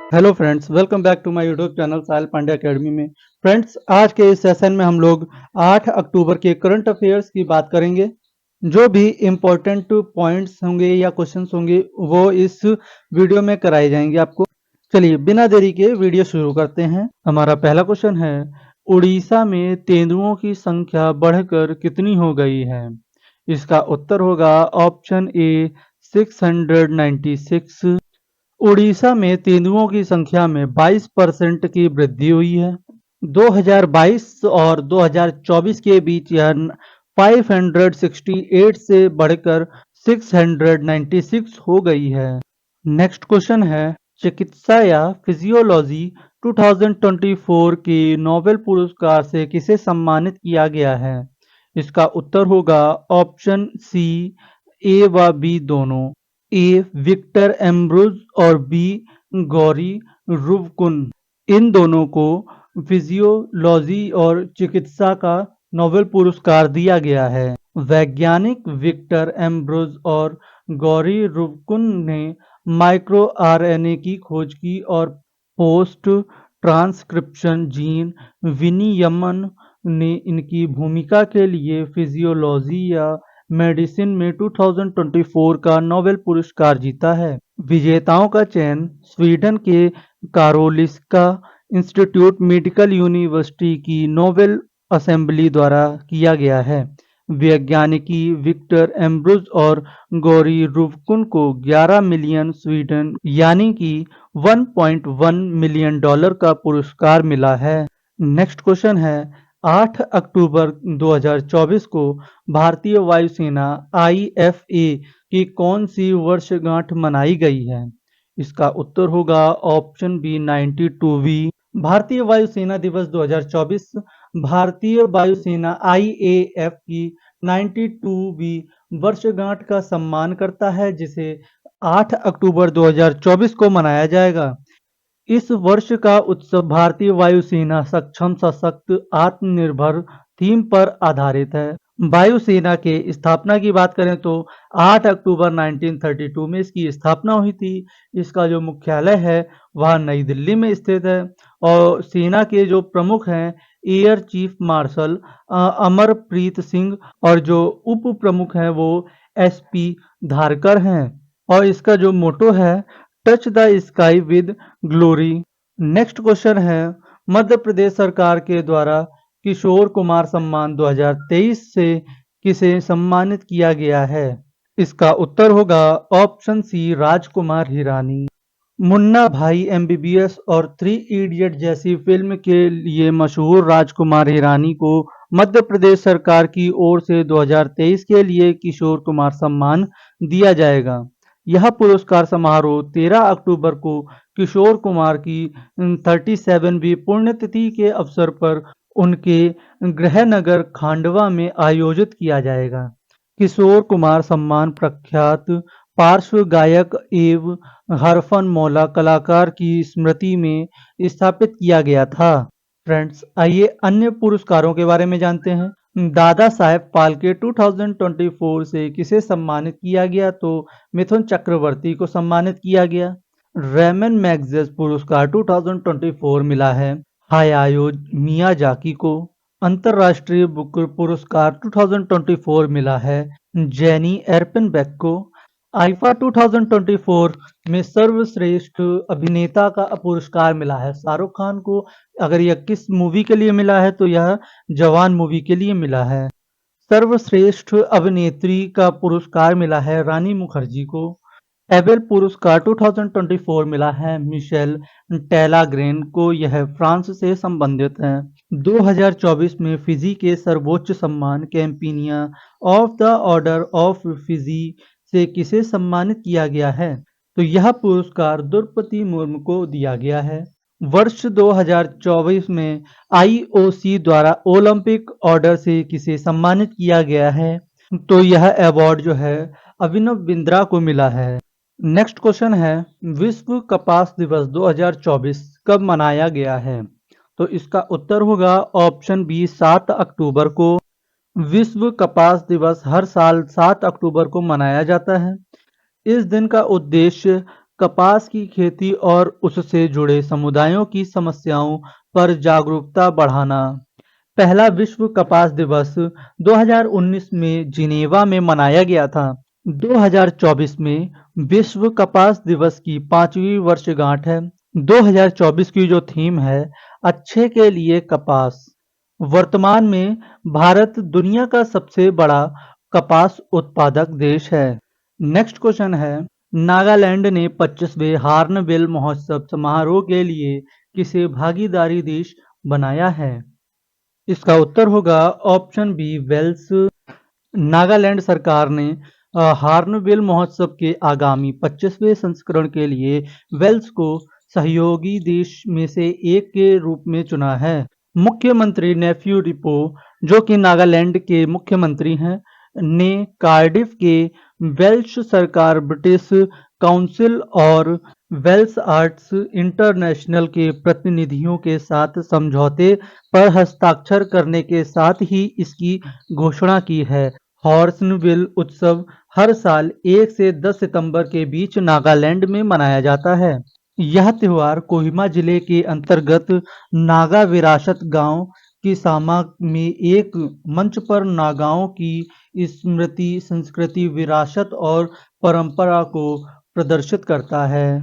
Hello friends, welcome back to my YouTube channel Sahil Pandey academy में। Friends, आज के इस सेशन में हम लोग 8 अक्टूबर के करंट अफेयर्स की बात करेंगे। जो भी इम्पोर्टेंट पॉइंट्स होंगे या क्वेश्चंस होंगे वो इस वीडियो में कराए जाएंगे आपको। चलिए बिना देरी के वीडियो शुरू करते हैं। हमारा पहला क्वेश्चन है, उड़ीसा में तेंदुओं की संख्या बढ़कर कितनी हो गई है? इसका उत्तर होगा ऑप्शन ए 696। उड़ीसा में तेंदुओं की संख्या में 22% की वृद्धि हुई है। 2022 और 2024 के बीच यह 568 से बढ़कर 696 हो गई है। नेक्स्ट क्वेश्चन है, चिकित्सा या फिजियोलॉजी 2024 के नोबेल पुरस्कार से किसे सम्मानित किया गया है? इसका उत्तर होगा ऑप्शन सी ए व बी दोनों। ए विक्टर एम्ब्रोज और बी गौरी रुवकुन। इन दोनों को फिजियोलॉजी और चिकित्सा का नोबेल पुरस्कार दिया गया है। वैज्ञानिक विक्टर एम्ब्रोज और गौरी रुवकुन ने माइक्रो आरएनए की खोज की और पोस्ट ट्रांसक्रिप्शन जीन विनियमन ने इनकी भूमिका के लिए फिजियोलॉजी या मेडिसिन में 2024 का नोबेल पुरस्कार जीता है। विजेताओं का चयन स्वीडन के कारोलिस्का इंस्टीट्यूट मेडिकल यूनिवर्सिटी की नोबेल असेंबली द्वारा किया गया है। वैज्ञानिकी विक्टर एम्ब्रोज और गौरी रुवकुन को 11 मिलियन स्वीडन यानी कि 1.1 मिलियन डॉलर का पुरस्कार मिला है। नेक्स्ट क्वेश्चन है, 8 अक्टूबर 2024 को भारतीय वायुसेना आईएफए की कौन सी वर्षगांठ मनाई गई है? इसका उत्तर होगा ऑप्शन बी 92वीं। भारतीय वायुसेना दिवस 2024 भारतीय वायुसेना आईएएफ की 92वीं वर्षगांठ का सम्मान करता है, जिसे 8 अक्टूबर 2024 को मनाया जाएगा। इस वर्ष का उत्सव भारतीय वायुसेना सक्षम सशक्त आत्मनिर्भर थीम पर आधारित है। वायुसेना के स्थापना की बात करें तो 8 अक्टूबर 1932 में इसकी स्थापना हुई थी। इसका जो मुख्यालय है वह नई दिल्ली में स्थित है और सेना के जो प्रमुख हैं air chief martial Amarpreet Singh और जो उप प्रमुख हैं वो एसपी धारकर हैं। और इसका जो मोटो है, touch the sky with glory. Next question है, मध्य प्रदेश सरकार के द्वारा किशोर कुमार सम्मान 2023 से किसे सम्मानित किया गया है? इसका उत्तर होगा ऑप्शन सी राजकुमार हिरानी। मुन्ना भाई एमबीबीएस और 3 इडियट जैसी फिल्म के लिए मशहूर राजकुमार हिरानी को मध्य प्रदेश सरकार की ओर से 2023 के लिए किशोर कुमार सम्मान दिया जाएगा। यह पुरस्कार समारोह 13 अक्टूबर को किशोर कुमार की 37वीं पुण्यतिथि के अवसर पर उनके गृहनगर खांडवा में आयोजित किया जाएगा। किशोर कुमार सम्मान प्रख्यात पार्श्व गायक एवं हरफन मौला कलाकार की स्मृति में स्थापित किया गया था। फ्रेंड्स, आइए अन्य पुरस्कारों के बारे में जानते हैं। दादा साहेब फाल्के 2024 से किसे सम्मानित किया गया? तो मिथुन चक्रवर्ती को सम्मानित किया गया। रेमन मैग्सेस पुरस्कार 2024 मिला है हायायो मियाजाकी को। अंतर्राष्ट्रीय बुकर पुरस्कार 2024 मिला है जेनी एर्पेनबेक को। आईफा 2024 में सर्वश्रेष्ठ अभिनेता का पुरस्कार मिला है शाहरुख खान को। अगर यह किस मूवी के लिए मिला है तो यह जवान मूवी के लिए मिला है। सर्वश्रेष्ठ अभिनेत्री का पुरस्कार मिला है रानी मुखर्जी को। एबेल पुरस्कार 2024 मिला है मिशेल टेलाग्रेन को। यह फ्रांस से संबंधित है। 2024 में फिजी के सर्वोच्च सम्मान companion of the order of Fiji से किसे सम्मानित किया गया है? तो यह पुरस्कार द्रौपदी मुर्मू को दिया गया है। वर्ष 2024 में आईओसी द्वारा ओलंपिक ऑर्डर से किसे सम्मानित किया गया है? तो यह अवार्ड जो है अभिनव बिंद्रा को मिला है। नेक्स्ट क्वेश्चन है, विश्व कपास दिवस 2024 कब मनाया गया है? तो इसका उत्तर होगा ऑप्शन बी 7 अक्टूबर को। विश्व कपास दिवस हर साल 7 अक्टूबर को मनाया जाता है। इस दिन का उद्देश्य कपास की खेती और उससे जुड़े समुदायों की समस्याओं पर जागरूकता बढ़ाना। पहला विश्व कपास दिवस 2019 में जिनेवा में मनाया गया था। 2024 में विश्व कपास दिवस की 5वीं वर्षगांठ है। 2024 की जो थीम है, अच्छे के लिए कपास। वर्तमान में भारत दुनिया का सबसे बड़ा कपास उत्पादक देश है। नेक्स्ट क्वेश्चन है, नागालैंड ने 25वें हार्नबिल महोत्सव समारोह के लिए किसे भागीदारी देश बनाया है? इसका उत्तर होगा ऑप्शन बी, वेल्स। नागालैंड सरकार ने हार्नबिल महोत्सव के आगामी 25वें संस्करण के लिए वेल्स को सहयोगी देश में से एक के रूप में चुना है। मुख्यमंत्री नेफ्यू रिपो, जो कि नागालैंड के मुख्यमंत्री हैं, ने कार्डिफ के वेल्श सरकार, ब्रिटिश काउंसिल और वेल्स आर्ट्स इंटरनेशनल के प्रतिनिधियों के साथ समझौते पर हस्ताक्षर करने के साथ ही इसकी घोषणा की है। हॉर्नबिल उत्सव हर साल 1 से 10 सितंबर के बीच नागालैंड में मनाया जाता है। यह त्योहार कोहिमा जिले के अंतर्गत नागा विरासत गांव किसामा में एक मंच पर नागाओं की स्मृति, संस्कृति, विरासत और परंपरा को प्रदर्शित करता है।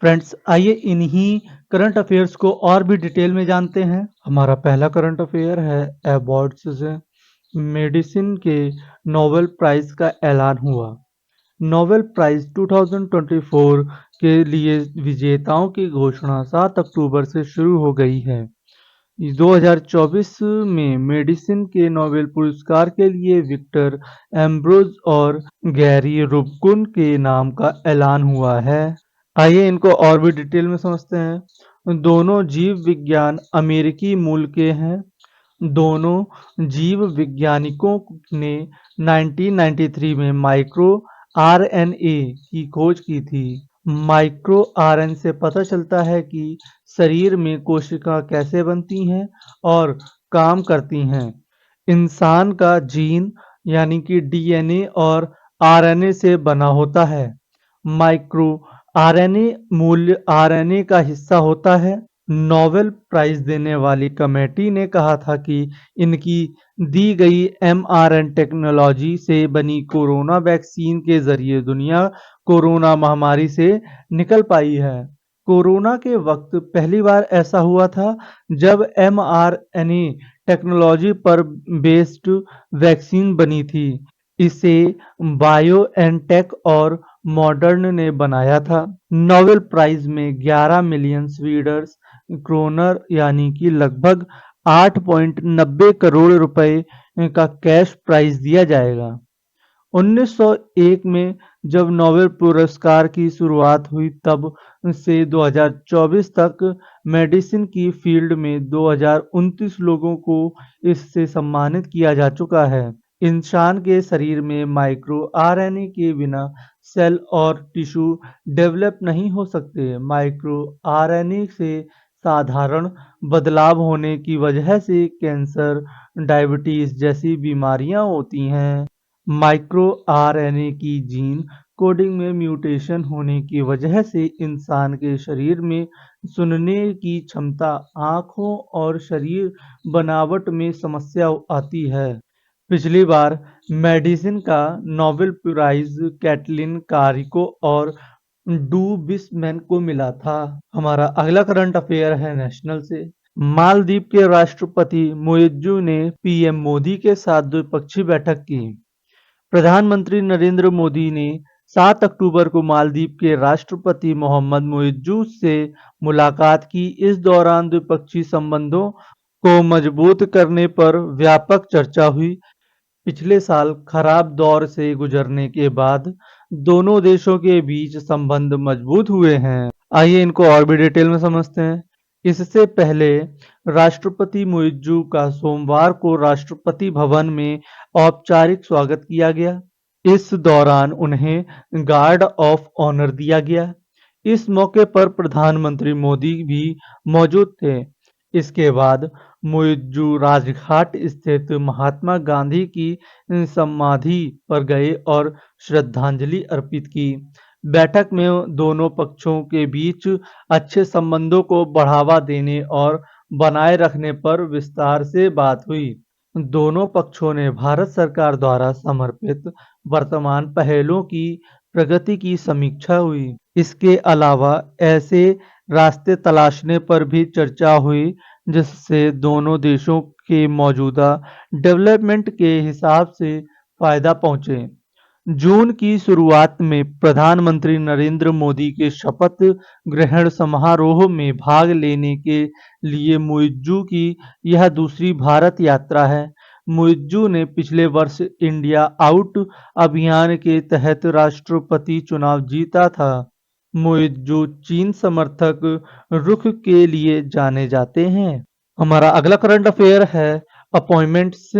फ्रेंड्स, आइए इन्हीं करंट अफेयर्स को और भी डिटेल में जानते हैं। हमारा पहला करंट अफेयर है अवार्ड्स से। मेडिसिन के नोबेल प्राइज का ऐलान हुआ। नोबेल प्राइज 2024 के लिए विजेताओं की घोषणा 7 अक्टूबर से शुरू हो गई है। 2024 में मेडिसिन के नोबेल पुरस्कार के लिए विक्टर एम्ब्रोज और गैरी रुबकुन के नाम का ऐलान हुआ है। आइए इनको और भी डिटेल में समझते हैं। दोनों जीव विज्ञान अमेरिकी मूल के हैं। दोनों जीव वैज्ञानिकों ने 1993 में माइक्रो आरएनए की खोज की थी। माइक्रो आरएनए से पता चलता है कि शरीर में कोशिका कैसे बनती हैं और काम करती हैं। इंसान का जीन यानी कि डीएनए और आरएनए से बना होता है। माइक्रो आरएनए मूल्य आरएनए का हिस्सा होता है। नोबेल प्राइज देने वाली कमेटी ने कहा था कि इनकी दी गई एमआरएन टेक्नोलॉजी से बनी कोरोना वैक्सीन के जरिए दुनिया कोरोना महामारी से निकल पाई है। कोरोना के वक्त पहली बार ऐसा हुआ था जब एमआरएनए टेक्नोलॉजी पर बेस्ड वैक्सीन बनी थी। इसे बायोएनटेक और मॉडर्न ने बनाया था। नोबेल प्राइज में 11 मिलियन स्वीडिश क्रोनर यानी कि लगभग 8.90 करोड़ रुपए का कैश प्राइज दिया जाएगा। 1901 में जब नोबेल पुरस्कार की शुरुआत हुई, तब से 2024 तक मेडिसिन की फील्ड में 2029 लोगों को इससे सम्मानित किया जा चुका है। इंसान के शरीर में माइक्रो आरएनए के बिना सेल और टिश्यू डेवलप नहीं हो सकते। माइक्रो आरएनए से साधारण बदलाव होने की वजह से कैंसर, डायबिटीज जैसी बीमारियां होती हैं। माइक्रो आरएनए की जीन कोडिंग में म्यूटेशन होने की वजह से इंसान के शरीर में सुनने की क्षमता, आँखों और शरीर बनावट में समस्या आती है। पिछली बार मेडिसिन का नोबेल प्राइज कैटलिन कारिको और डू बिसमैन को मिला था। हमारा अगला करंट अफेयर है नेशनल से। मालदीव के राष्ट्रपति मुइज्जू ने पीएम मोदी के साथ द्विपक्षीय बैठक की। प्रधानमंत्री नरेंद्र मोदी ने 7 अक्टूबर को मालदीव के राष्ट्रपति मोहम्मद मुइज्जू से मुलाकात की। इस दौरान द्विपक्षीय संबंधों को मजबूत करने पर व्यापक चर्चा हुई। पिछले साल खराब दौर से गुजरने के बाद दोनों देशों के बीच संबंध मजबूत हुए हैं। आइए इनको और भी डिटेल में समझते हैं। इससे पहले राष्ट्रपति मुइज्जू का सोमवार को राष्ट्रपति भवन में औपचारिक स्वागत किया गया। इस दौरान उन्हें गार्ड ऑफ ऑनर दिया गया। इस मौके पर प्रधानमंत्री मोदी भी मौजूद थे। इसके बाद मुइज्जू राजघाट स्थित महात्मा गांधी की समाधि पर गए और श्रद्धांजलि अर्पित की। बैठक में दोनों पक्षों के बीच अच्छे संबंधों को बढ़ावा देने और बनाए रखने पर विस्तार से बात हुई। दोनों पक्षों ने भारत सरकार द्वारा समर्पित वर्तमान पहलों की प्रगति की समीक्षा हुई। इसके अलावा ऐसे रास्ते तलाशने पर भी चर्चा हुई जिससे दोनों देशों के मौजूदा डेवलपमेंट के हिसाब से फायदा पहुंचे। जून की शुरुआत में प्रधानमंत्री नरेंद्र मोदी के शपथ ग्रहण समारोह में भाग लेने के लिए मुइज्जू की यह दूसरी भारत यात्रा है। मुइज्जू ने पिछले वर्ष इंडिया आउट अभियान के तहत राष्ट्रपति चुनाव जीता था। मुइज्जू चीन समर्थक रुख के लिए जाने जाते हैं। हमारा अगला करंट अफेयर है अपॉइंटमेंट्स।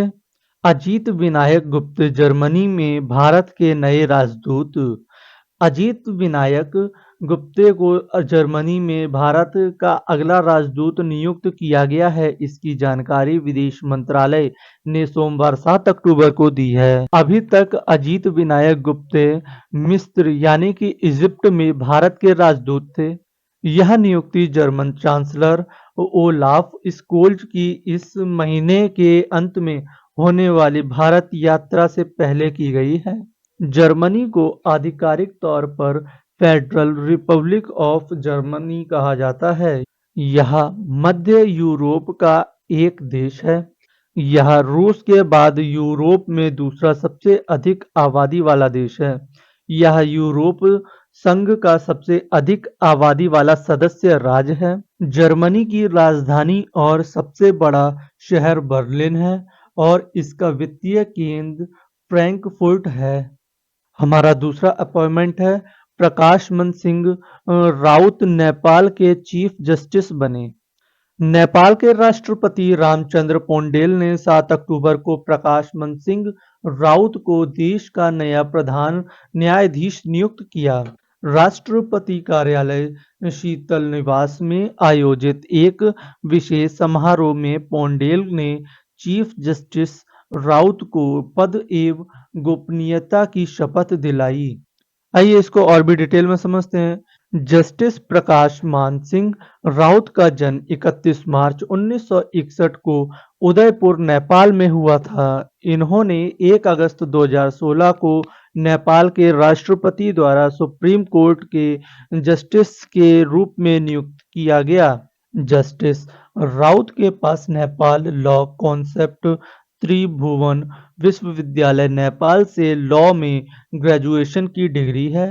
अजीत विनायक गुप्त जर्मनी में भारत के नए राजदूत। अजीत विनायक गुप्ते को जर्मनी में भारत का अगला राजदूत नियुक्त किया गया है। इसकी जानकारी विदेश मंत्रालय ने सोमवार 7 अक्टूबर को दी है। अभी तक अजीत विनायक गुप्ते मिस्र यानी कि इजिप्ट में भारत के राजदूत थे। यह नियुक्ति जर्मन चांसलर ओलाफ स्कोल्ज की इस महीने के अंत में होने वाली भारत यात्रा से पहले की गई है। जर्मनी को आधिकारिक तौर पर फेडरल रिपब्लिक ऑफ जर्मनी कहा जाता है। यह मध्य यूरोप का एक देश है। यह रूस के बाद यूरोप में दूसरा सबसे अधिक आबादी वाला देश है। यह यूरोप संघ का सबसे अधिक आबादी वाला सदस्य राज्य है। जर्मनी की राजधानी और सबसे बड़ा शहर बर्लिन है और इसका वित्तीय केंद्र फ्रैंकफुर्ट है। हमारा दूसरा अपॉइंटमेंट है प्रकाशमान सिंह राउत नेपाल के चीफ जस्टिस बने। नेपाल के राष्ट्रपति रामचंद्र पौडेल ने 7 अक्टूबर को प्रकाशमान सिंह राउत को देश का नया प्रधान न्यायाधीश नियुक्त किया। राष्ट्रपति कार्यालय शीतल निवास में आयोजित एक विशेष समारोह में पौडेल ने चीफ जस्टिस राउत को पद एवं गोपनीयता की शपथ दिलाई। आइए इसको और भी डिटेल में समझते हैं। जस्टिस प्रकाशमान सिंह राउत का जन्म 31 मार्च 1961 को उदयपुर नेपाल में हुआ था। इन्होंने 1 अगस्त 2016 को नेपाल के राष्ट्रपति द्वारा सुप्रीम कोर्ट के जस्टिस के रूप में नियुक्त किया गया। जस्टिस राउत के पास नेपाल लॉ कॉन्सेप्ट त्रिभुवन विश्वविद्यालय नेपाल से लॉ में ग्रेजुएशन की डिग्री है।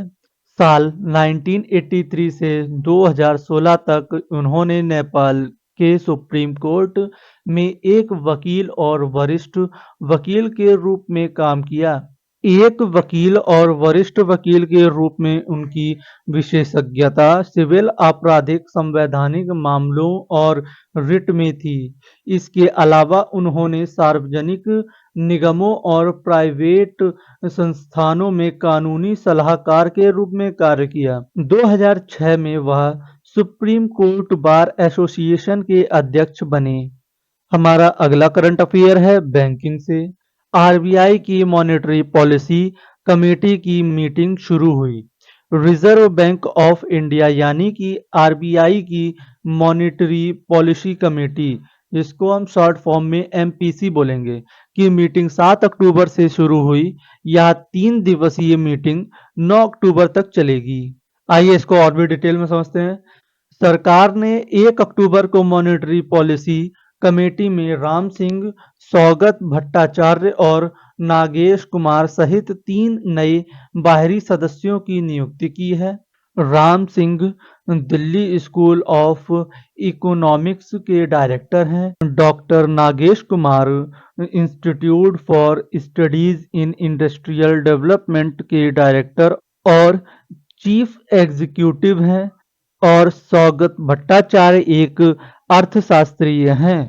साल 1983 से 2016 तक उन्होंने नेपाल के सुप्रीम कोर्ट में एक वकील और वरिष्ठ वकील के रूप में काम किया। एक वकील और वरिष्ठ वकील के रूप में उनकी विशेषज्ञता सिविल आपराधिक संवैधानिक मामलों और रिट में थी। इसके अलावा उन्होंने सार्वजनिक निगमों और प्राइवेट संस्थानों में कानूनी सलाहकार के रूप में कार्य किया। 2006 में वह सुप्रीम कोर्ट बार एसोसिएशन के अध्यक्ष बने। हमारा अगला करंट अफेयर है बैंकिंग से। आरबीआई की मॉनेटरी पॉलिसी कमेटी की मीटिंग शुरू हुई। रिजर्व बैंक ऑफ इंडिया यानी कि आरबीआई की मॉनेटरी पॉलिसी कमेटी, जिसको हम शॉर्ट फॉर्म में एमपीसी बोलेंगे, की मीटिंग 7 अक्टूबर से शुरू हुई। यह 3 दिवसीय मीटिंग 9 अक्टूबर तक चलेगी। आइए इसको और भी डिटेल में समझते हैं। सरकार ने 1 अक्टूबर को मॉनेटरी पॉलिसी कमेटी में राम सिंह, सौगत भट्टाचार्य और नागेश कुमार सहित 3 नए बाहरी सदस्यों की नियुक्ति की है। Ram Singh Delhi school of economics के डायरेक्टर हैं। Doctor Nagesh Kumar institute for studies in industrial development के डायरेक्टर और चीफ एग्जीक्यूटिव हैं और सौगत भट्टाचार्य एक अर्थशास्त्री हैं।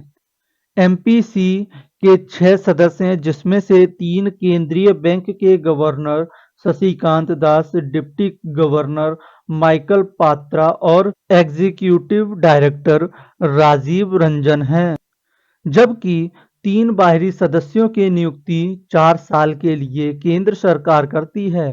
एमपीसी के 6 सदस्य हैं जिसमें से 3 केंद्रीय बैंक के governor Shashikant Das, deputy governor Michael Patra और एग्जीक्यूटिव डायरेक्टर राजीव रंजन हैं। जबकि 3 बाहरी सदस्यों की नियुक्ति 4 साल के लिए केंद्र सरकार करती है।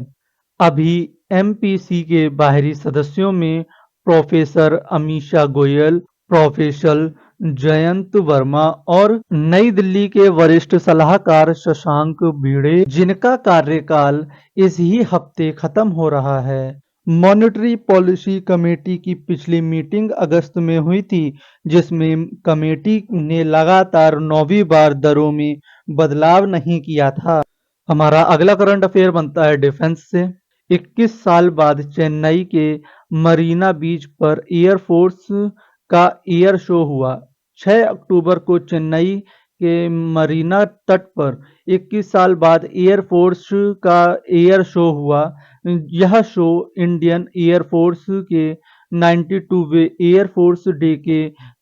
अभी एमपीसी के बाहरी सदस्यों में प्रोफेसर अमीषा गोयल, प्रोफेसर जयंत वर्मा और नई दिल्ली के वरिष्ठ सलाहकार शशांक भिड़े, जिनका कार्यकाल इस ही हफ्ते खत्म हो रहा है। मॉनेटरी पॉलिसी कमेटी की पिछली मीटिंग अगस्त में हुई थी, जिसमें कमेटी ने लगातार 9वीं बार दरों में बदलाव नहीं किया था। हमारा अगला करंट अफेयर बनता है डिफेंस से। 21 साल बाद चेन्नई के मरीना बीच पर एयरफोर्स का एयर शो हुआ। 6 अक्टूबर को चेन्नई के मरीना तट पर 21 साल बाद एयरफोर्स का एयर शो हुआ। यह शो इंडियन एयरफोर्स के 92वें एयरफोर्स डे के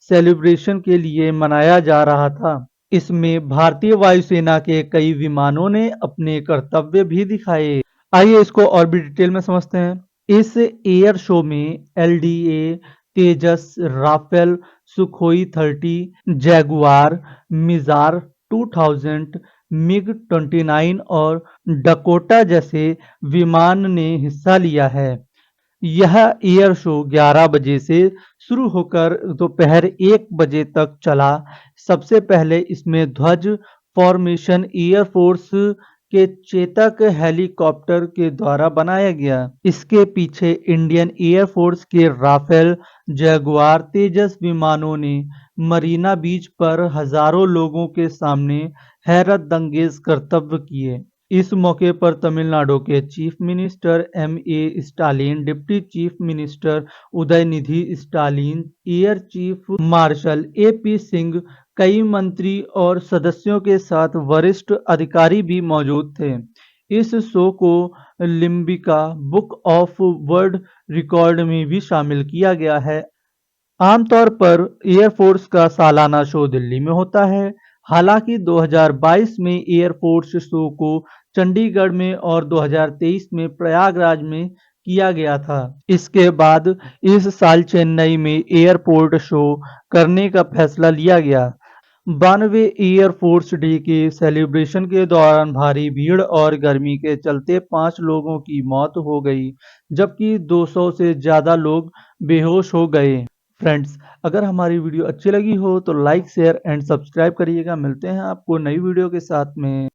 सेलिब्रेशन के लिए मनाया जा रहा था। इसमें भारतीय वायुसेना के कई विमानों ने अपने कर्तव्य भी दिखाए। आइए इसको और भी डिटेल में समझते हैं। इस एयर शो में एलडीए, तेजस, Rafale, Sukhoi 30, Jaguar, Mijar 2000, MiG 29 और डकोटा जैसे विमान ने हिस्सा लिया है। यह एयर शो 11 बजे से शुरू होकर दोपहर 1 बजे तक चला। सबसे पहले इसमें ध्वज फॉर्मेशन एयरफोर्स के चेतक हेलीकॉप्टर के द्वारा बनाया गया। इसके पीछे इंडियन एयरफोर्स के राफेल, जगुआर, तेजस विमानों ने मरीना बीच पर हजारों लोगों के सामने हैरतअंगेज कर्तव्य किए। इस मौके पर तमिलनाडु के chief minister M A. Stalin, deputy chief minister Udhayanidhi Stalin, air chief marshal A P. Singh, कई मंत्री और सदस्यों के साथ वरिष्ठ अधिकारी भी मौजूद थे। इस शो को लिम्बिका बुक ऑफ वर्ल्ड रिकॉर्ड में भी शामिल किया गया है। आमतौर पर एयरफोर्स का सालाना शो दिल्ली में होता है। हालांकि 2022 में एयरफोर्स शो को चंडीगढ़ में और 2023 में प्रयागराज में किया गया था। इसके बाद इस साल चेन्नई में एयरपोर्ट शो करने का फैसला लिया गया। 92वें एयरफोर्स डे के सेलिब्रेशन के दौरान भारी भीड़ और गर्मी के चलते 5 लोगों की मौत हो गई, जबकि 200 से ज़्यादा लोग बेहोश हो गए। फ्रेंड्स, अगर हमारी वीडियो अच्छी लगी हो तो लाइक, शेयर एंड सब्सक्राइब करिएगा। मिलते हैं आपको नई वीडियो के साथ में।